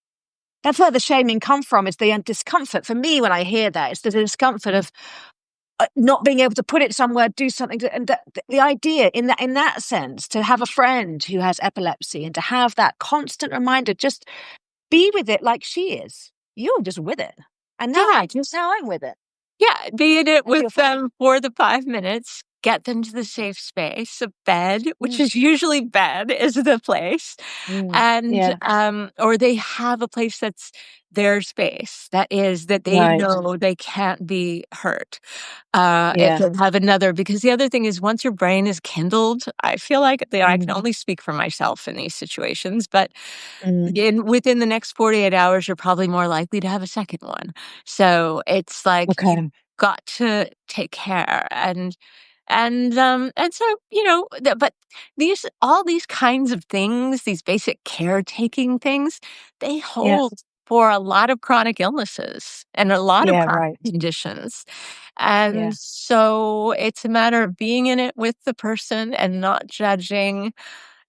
where the shaming come from. Is the discomfort for me when I hear that. It's the discomfort of not being able to put it somewhere, do something, and the idea in that sense, to have a friend who has epilepsy and to have that constant reminder, just be with it like she is. You're just with it, and now I'm with it. Yeah, be in it with them for the 5 minutes, get them to the safe space of bed, which is usually bed is the place, and, or they have a place that's their space, that they know they can't be hurt. It can have another, because the other thing is once your brain is kindled, I feel like I can only speak for myself in these situations, but within the next 48 hours, you're probably more likely to have a second one. So it's like you've got to take care, and so but all these kinds of things, these basic caretaking things, they hold for a lot of chronic illnesses and a lot of chronic conditions. And so it's a matter of being in it with the person and not judging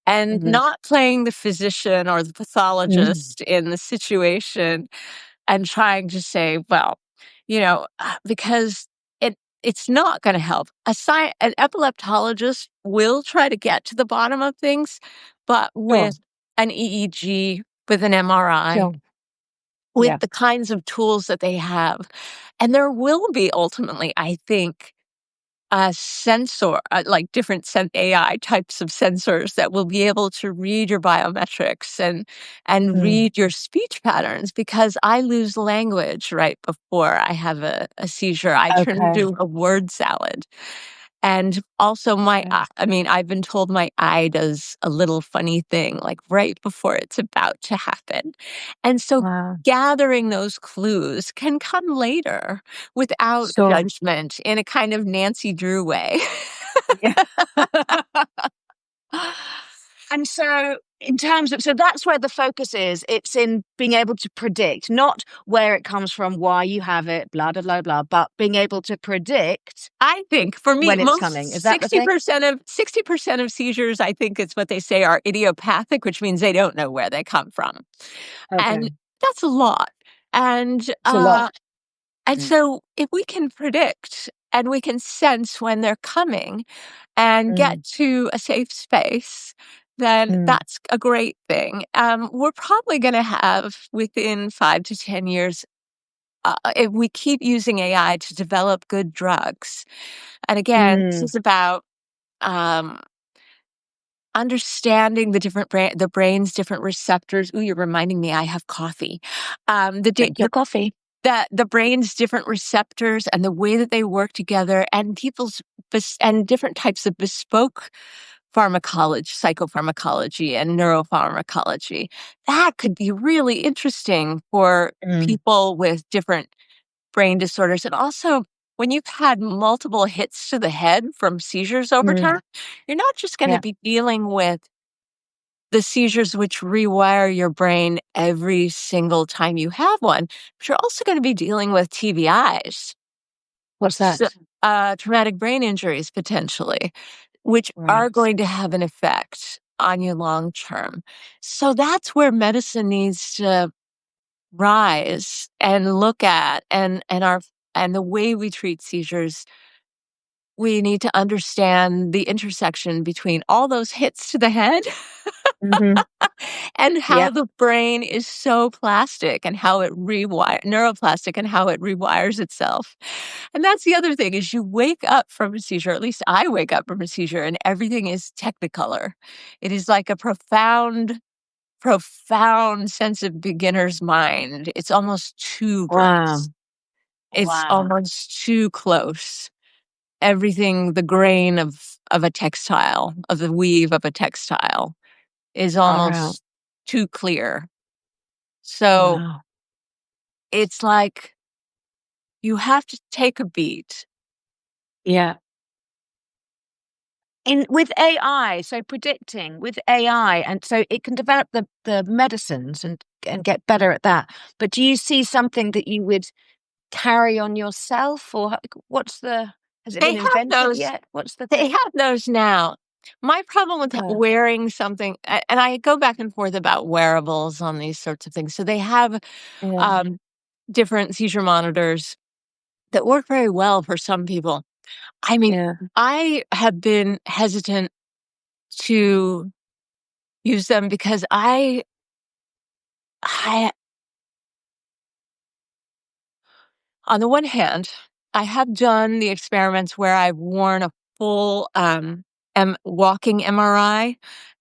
and not playing the physician or the pathologist in the situation and trying to say, well, because it's not going to help. An epileptologist will try to get to the bottom of things, but with an EEG, with an MRI, with the kinds of tools that they have. And there will be ultimately, I think, a sensor, like different AI types of sensors that will be able to read your biometrics and read your speech patterns, because I lose language right before I have a seizure. I turn into a word salad. And also I've been told my eye does a little funny thing, like right before it's about to happen. And so gathering those clues can come later without judgment in a kind of Nancy Drew way. And so in terms of, so that's where the focus is. It's in being able to predict, not where it comes from, why you have it, blah, blah, blah, blah, but being able to predict. I think for me, when it's coming. Is that 60% of seizures, I think it's what they say, are idiopathic, which means they don't know where they come from. And that's a lot. And so if we can predict and we can sense when they're coming and get to a safe space, then that's a great thing. We're probably going to have, within 5 to 10 years, if we keep using AI to develop good drugs. And again, this is about understanding the brain's different receptors. Ooh, you're reminding me I have coffee. Drink your coffee. The brain's different receptors and the way that they work together, and and different types of bespoke psychopharmacology and neuropharmacology. That could be really interesting for people with different brain disorders. And also, when you've had multiple hits to the head from seizures over time, you're not just going to be dealing with the seizures which rewire your brain every single time you have one, but you're also going to be dealing with TBIs. What's that? So, traumatic brain injuries, potentially, which are going to have an effect on you long term. So that's where medicine needs to rise and look at, and the way we treat seizures. We need to understand the intersection between all those hits to the head and how the brain is so plastic and how it neuroplastic, and how it rewires itself. And that's the other thing, is you wake up from a seizure, at least I wake up from a seizure, and everything is technicolor. It is like a profound sense of beginner's mind. It's almost too gross. It's almost too close. Everything, the grain of a textile, of the weave of a textile, is almost too clear. So it's like you have to take a beat. Yeah. With AI, so predicting with AI, and so it can develop the medicines and get better at that. But do you see something that you would carry on yourself, or has it been invented yet? They have those now. My problem with wearing something, and I go back and forth about wearables on these sorts of things. So they have different seizure monitors that work very well for some people. I mean, I have been hesitant to use them because I on the one hand, I have done the experiments where I've worn a full, walking MRI,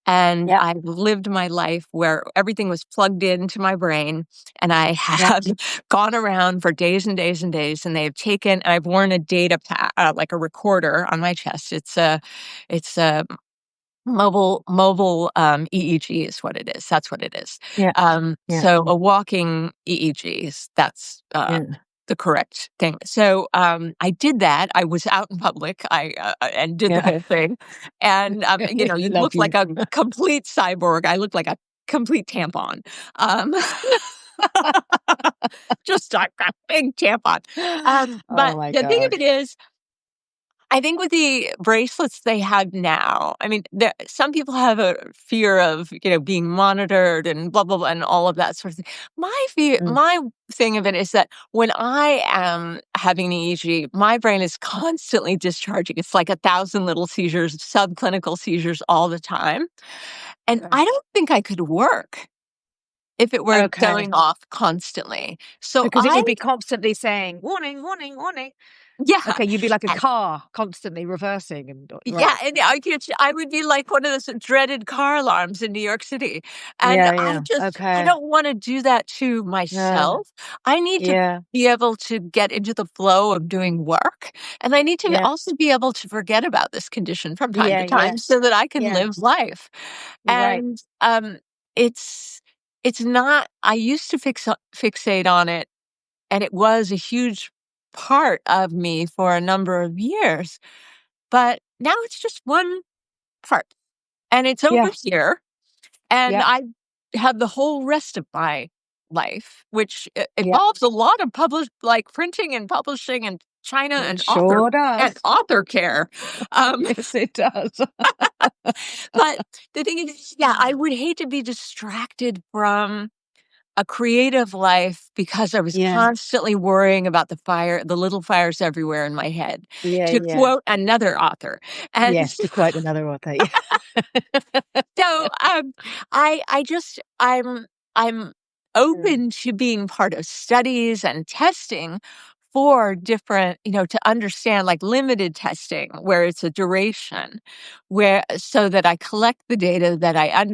and I've lived my life where everything was plugged into my brain, and I have gone around for days and days and days, and I've worn a like a recorder on my chest. It's a mobile, EEG is what it is. That's what it is. So a walking EEG that's the correct thing. So, I did that. I was out in public. And did the whole thing. And, you look like a complete cyborg. I look like a complete tampon. Um, just like a big tampon. But the thing of it is, I think with the bracelets they have now, I mean, some people have a fear of, being monitored and blah, blah, blah, and all of that sort of thing. My thing of it is that when I am having an EEG, my brain is constantly discharging. It's like 1,000 little seizures, subclinical seizures all the time. And I don't think I could work if it were going off constantly. So because it would be constantly saying, warning, warning, warning. Yeah. Okay, you'd be like a car constantly reversing and Yeah, and I would be like one of those dreaded car alarms in New York City. And I don't wanna do that to myself. I need to be able to get into the flow of doing work, and I need to also be able to forget about this condition from time to time so that I can live life. And, it's it's not I used to fixate on it, and it was a huge part of me for a number of years. But now it's just one part, and it's over here, and I have the whole rest of my life, which involves a lot of printing and publishing and China It sure does. and author care. Yes, it does. But the thing is, I would hate to be distracted from a creative life because I was constantly worrying about the little fires everywhere in my head, to quote another author. And yes, to quote another author. so, I'm open to being part of studies and testing for different, to understand, like limited testing where it's a duration, so that I collect the data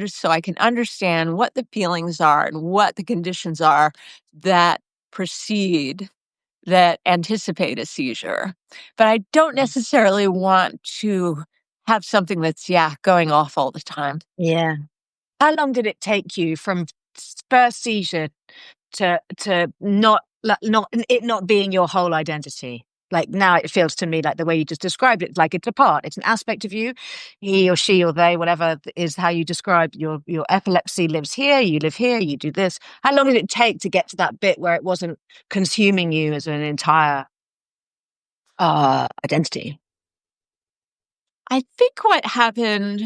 so I can understand what the feelings are and what the conditions are that precede, that anticipate a seizure. But I don't necessarily want to have something that's, going off all the time. Yeah. How long did it take you from first seizure to not it not being your whole identity? Like now it feels to me like the way you just described it, like it's a part, it's an aspect of you. He or she or they, whatever is how you describe your epilepsy lives here, you live here, you do this. How long did it take to get to that bit where it wasn't consuming you as an entire identity? I think what happened,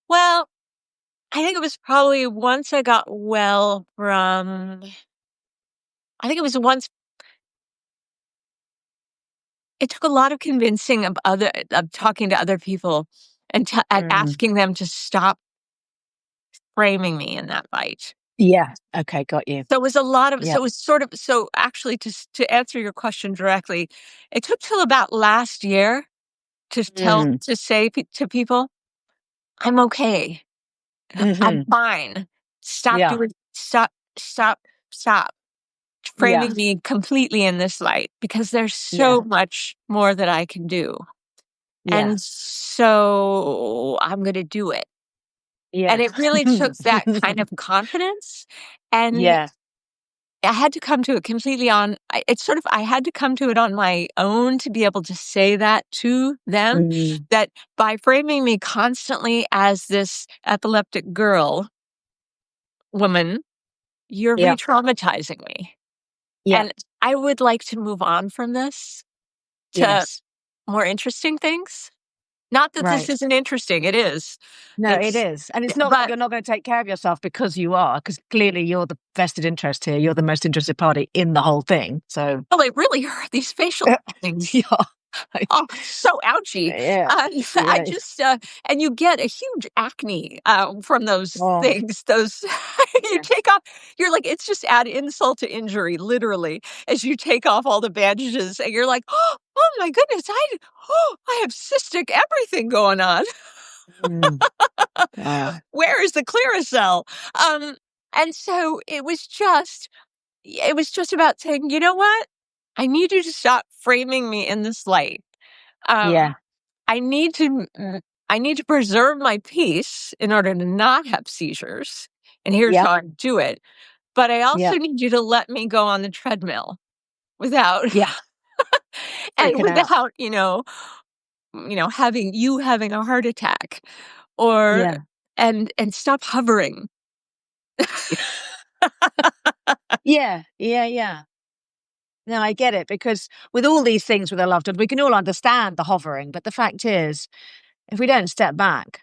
well, I think it was probably once I got well from I think it was once it took a lot of convincing of talking to other people and asking them to stop framing me in that light. Yeah. Okay, got you. So it was a lot of so it was sort of so actually to answer your question directly, it took till about last year to say to people, "I'm okay. I'm fine. Stop doing stop stop stop framing me completely in this light because there's so much more that I can do. And so I'm going to do it." And it really took that kind of confidence, and I had to come to it completely it's sort of I had to come to it on my own to be able to say that to them, that by framing me constantly as this epileptic woman, you're re-traumatizing me. And I would like to move on from this to more interesting things. Not that this Right. isn't interesting, it is. No, it It's is. And it's not like but you're not going to take care of yourself because you are, because clearly you're the vested interest here. You're the most interested party in the whole thing. So, oh, it really hurt, these facial things. yeah. Oh, so ouchy. Yeah. I Yeah. just, and you get a huge acne, from those Oh, things, those you yeah. take off you're like, it's just add insult to injury, literally, as you take off all the bandages and you're like, "Oh my goodness, I have cystic everything going on. Mm. Wow. Where is the Clearasil?" Um, and so it was just about saying, "You know what? I need you to stop framing me in this light. Um, Yeah. I need to I need to preserve my peace in order to not have seizures, and here's Yeah. how I do it. But I Yeah. also need you to let me go on the treadmill without Yeah. and Freaking out. without, having a heart attack or Yeah. and stop hovering." Yeah. Yeah. Yeah. No, I get it because with all these things with a loved one, we can all understand the hovering. But the fact is, if we don't step back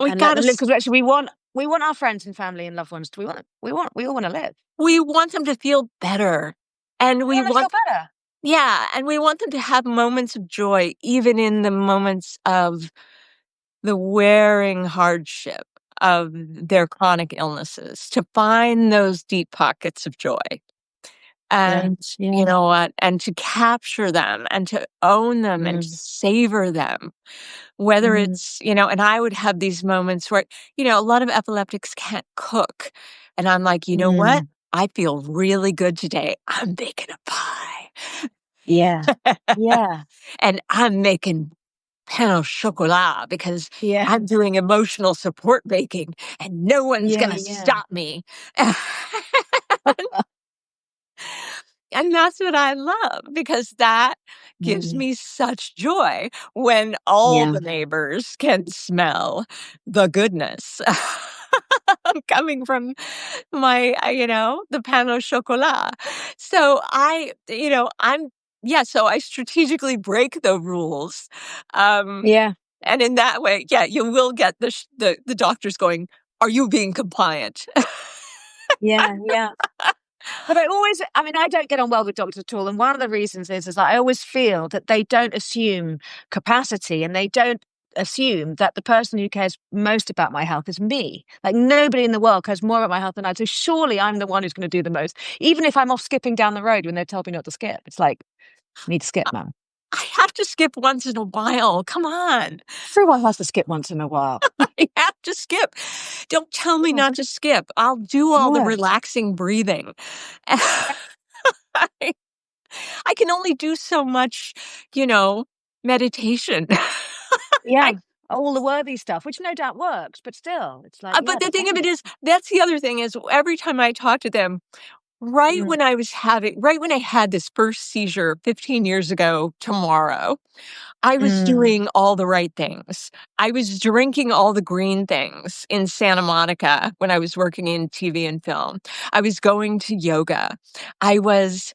We and let gotta them live, because actually we want our friends and family and loved ones to we all want to live. we want them to feel better, and We we want to feel want better. yeah, and we want them to have moments of joy even in the moments of the wearing hardship of their chronic illnesses, to find those deep pockets of joy. Yeah. And you Yeah. know what? And to capture them and to own them and to Mm. savor them. Whether Mm. it's, and I would have these moments where, a lot of epileptics can't cook. And I'm like, you know what? Mm. I feel really good today. I'm baking a pie. Yeah. Yeah. And I'm making pain au chocolat because Yeah. I'm doing emotional support baking and no one's Yeah. gonna Yeah. stop me. And that's what I love because that gives Mm. me such joy when all Yeah. the neighbors can smell the goodness coming from the pain au chocolat. So so I strategically break the rules. Um, Yeah. and in that way, yeah, you will get the doctors going, "Are you being compliant?" Yeah. Yeah. But I mean, I don't get on well with doctors at all. And one of the reasons is that I always feel that they don't assume capacity and they don't assume that the person who cares most about my health is me. Like nobody in the world cares more about my health than I do. Surely I'm the one who's going to do the most, even if I'm off skipping down the road when they told me not to skip. It's like, need to skip, man. I have to skip once in a while. Come on. Everyone has to skip once in a while. I have to skip. Don't tell me Yeah. not to skip. I'll do all the Yeah. relaxing breathing. I I can only do so much, meditation. Yeah. I All the worthy stuff, which no doubt works, but still, it's like, yeah, but the thing of it depending. is, that's the other thing is every time I talk to them, Mm. right when I had this first seizure 15 years ago tomorrow, I was Mm. doing all the right things. I was drinking all the green things in Santa Monica when I was working in TV and film. I was going to yoga. I was,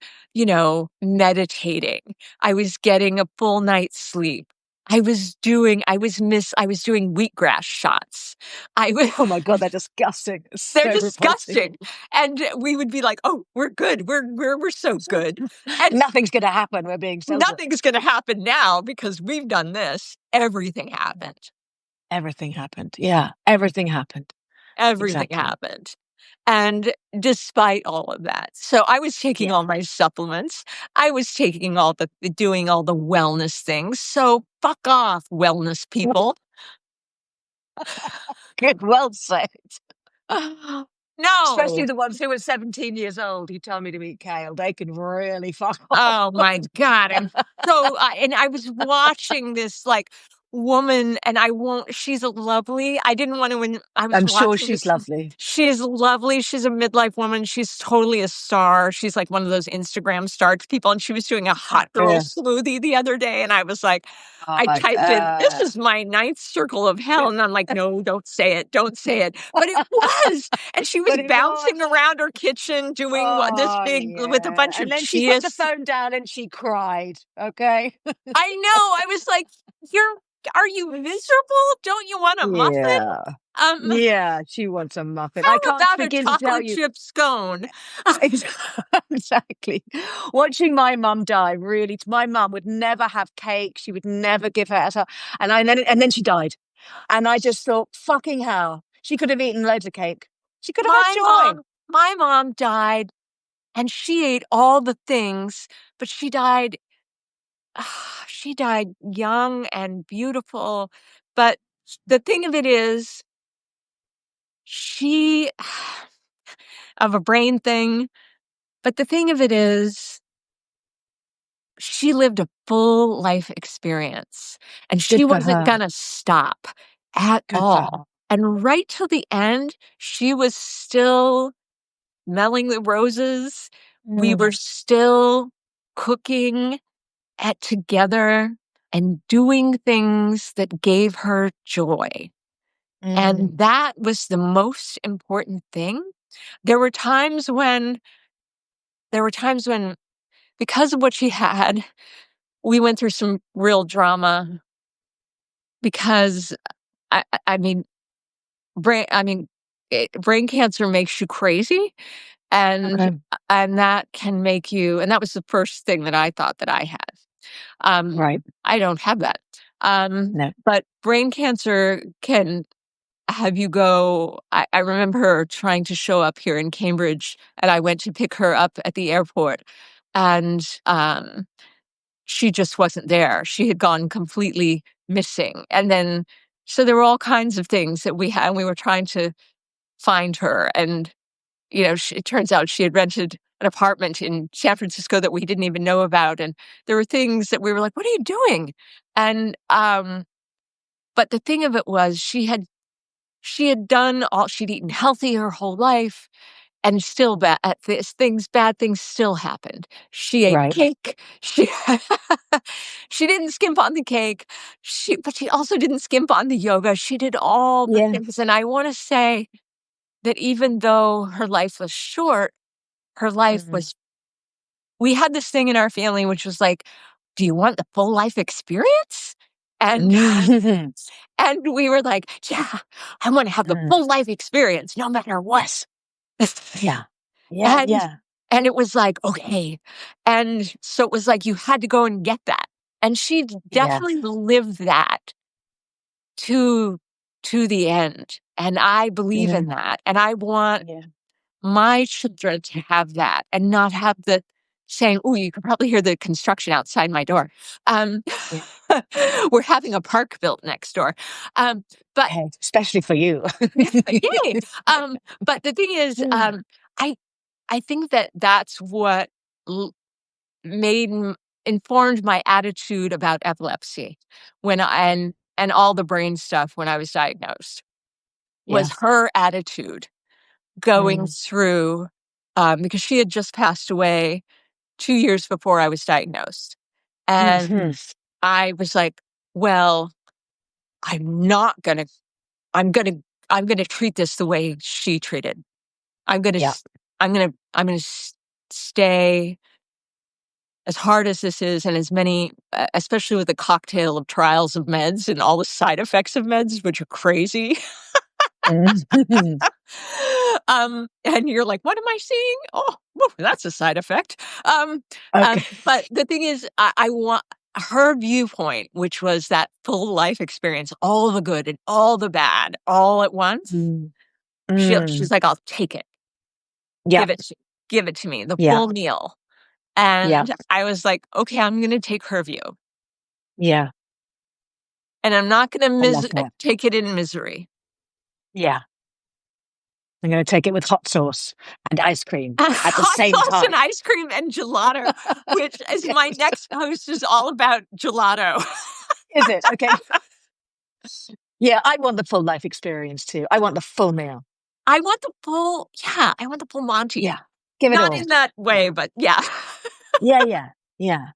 meditating. I was getting a full night's sleep. I was doing wheatgrass shots. I was Oh my God, they're disgusting. It's They're so repulsive. disgusting. And we would be like, "Oh, we're good. We're so good." And Nothing's gonna happen, we're being sober. nothing's gonna happen now because we've done this. Everything happened. Everything happened. Yeah, everything happened. Everything Exactly. happened. And despite all of that, so I was taking Yeah. all my supplements. I was taking doing all the wellness things. So fuck off, wellness people. Good, well said. Especially No. the ones who are 17 years old who tell me to eat kale. They can really fuck off. Oh my god, and I was watching this, like, woman, and she's lovely. I didn't want to, I was I'm watching sure she's lovely. She's lovely. She's a midlife woman. She's totally a star. She's like one of those Instagram star people. And she was doing a hot girl smoothie the other day. And I was like, Oh I my typed in, this God. is my ninth circle of hell. And I'm like, no, don't say it. Don't say it. But it was. And she was bouncing around her kitchen doing this big with a bunch and of then she put the phone down and she cried. Okay. I know. I was like, are you miserable? Don't you want a muffin? Yeah, she wants a muffin. How I can't about a begin to tell chocolate you. chip scone? Exactly. Watching my mum die, really, my mum would never have cake. She would never give her, and then she died. And I just thought, fucking hell, she could have eaten loads of cake. She could have had joy. My mom died, and she ate all the things, but she died. She died young and beautiful. But the thing of it is, she of a brain thing. But the thing of it is, she lived a full life experience, and she Good for wasn't her. gonna stop at Good for her. all. And right till the end, she was still smelling the roses. We were still cooking together and doing things that gave her joy. And that was the most important thing. There were times when, because of what she had, we went through some real drama because I mean, brain cancer makes you crazy, and that can make you. And that was the first thing that I thought that I had. Right. I don't have that. No. But brain cancer can have you go. I remember her trying to show up here in Cambridge, and I went to pick her up at the airport, and she just wasn't there. She had gone completely missing. And then, so there were all kinds of things that we had, and we were trying to find her. And, it turns out she had rented an apartment in San Francisco that we didn't even know about. And there were things that we were like, what are you doing? And, but the thing of it was she had done she'd eaten healthy her whole life. And still bad things still happened. She ate cake. She she didn't skimp on the cake. But she also didn't skimp on the yoga. She did all the things. And I want to say that even though her life was short, her life was. We had this thing in our family, which was like, do you want the full life experience? And and we were like, yeah, I want to have the full life experience, no matter what. Yeah. Yeah. And Yeah. and it was like, okay. And so it was like you had to go and get that. And she definitely lived that to the end. And I believe in that. And I want my children to have that and not have the saying, oh, you can probably hear the construction outside my door. We're having a park built next door. But especially for you. yay. But the thing is, I think that that's what informed my attitude about epilepsy and all the brain stuff when I was diagnosed was her attitude going through, because she had just passed away 2 years before I was diagnosed. And I was like, well, I'm going to treat this the way she treated. I'm going to stay as hard as this is, and as many, especially with the cocktail of trials of meds and all the side effects of meds, which are crazy. And you're like, what am I seeing? Oh, that's a side effect. But the thing is, I want her viewpoint, which was that full life experience, all the good and all the bad, all at once. She's like, I'll take it. Give it to me, the full meal. And I was like, okay, I'm going to take her view. Yeah. And I'm not going to take it in misery. Yeah. I'm going to take it with hot sauce and ice cream at the same time. Hot sauce and ice cream and gelato, which is my next post is all about gelato. Is it? Okay. Yeah, I want the full life experience too. I want the full meal. I want the full Monty. Yeah, give it Not all. in that way, but yeah. Yeah, yeah, yeah.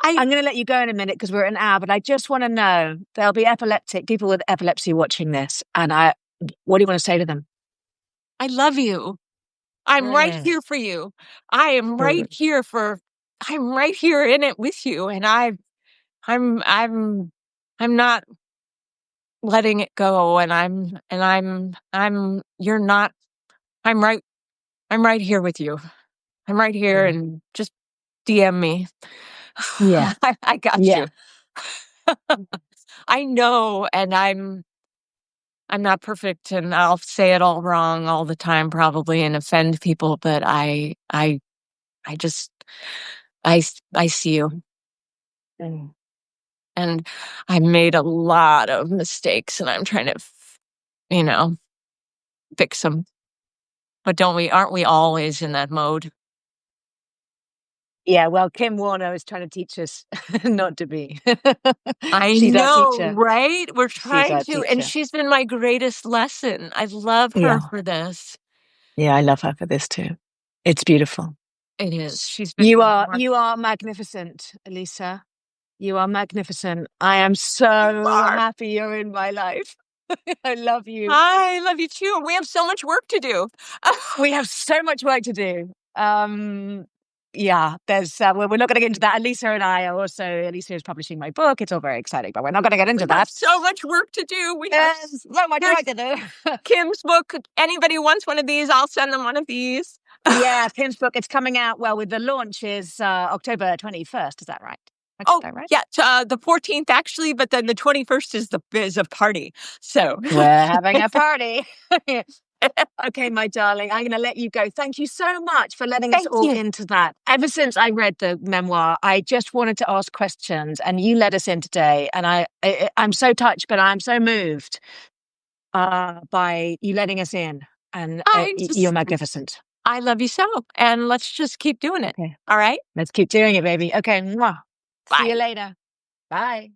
I I'm going to let you go in a minute because we're at an hour, but I just want to know there'll be people with epilepsy watching this, and what do you want to say to them? I love you. I'm right Mm, here for you. I am right mm, here I'm right here in it with you, and I'm not letting it go, and you're not. I'm right. I'm right here with you. I'm right here, mm. and just DM me. Yeah, I got yeah, you. I know, and I'm not perfect, and I'll say it all wrong all the time probably and offend people, but I just I see you, mm. and I made a lot of mistakes, and I'm trying to you know, fix them. But aren't we always in that mode? Yeah. Well, Kim Warner is trying to teach us not to be. I She's our know, teacher. right? We're She's trying our to, and teacher. she's been my greatest lesson. I love her Yeah, for this. yeah. I love her for this too. It's beautiful. It is. She's been remarkable. You are magnificent, Alisa. You are magnificent. I am You so are. happy you're in my life. I love you. I love you too. We have so much work to do. We have so much work to do. Yeah, there's we're not going to get into that. Alisa and I are also, Alisa is publishing my book. It's all very exciting, but we're not going to get We into have that. so much work to do. There's so much Here's work to do. Kim's book. Anybody wants one of these, I'll send them one of these. Yeah, Kim's book. It's coming out. Well, with the launch is October 21st. Is that right? I got Oh, that right? yeah, the 14th actually, but then the 21st is a party. So We're having a party. Okay, my darling, I'm going to let you go. Thank you so much for letting us thank all you. into that. Ever since I read the memoir, I just wanted to ask questions, and you let us in today. And I'm so touched, but I'm so moved by you letting us in. And I you're just magnificent. I love you so, and let's just keep doing it. Okay, All right? let's keep doing it, baby. Okay, mwah. See you Bye. later. Bye.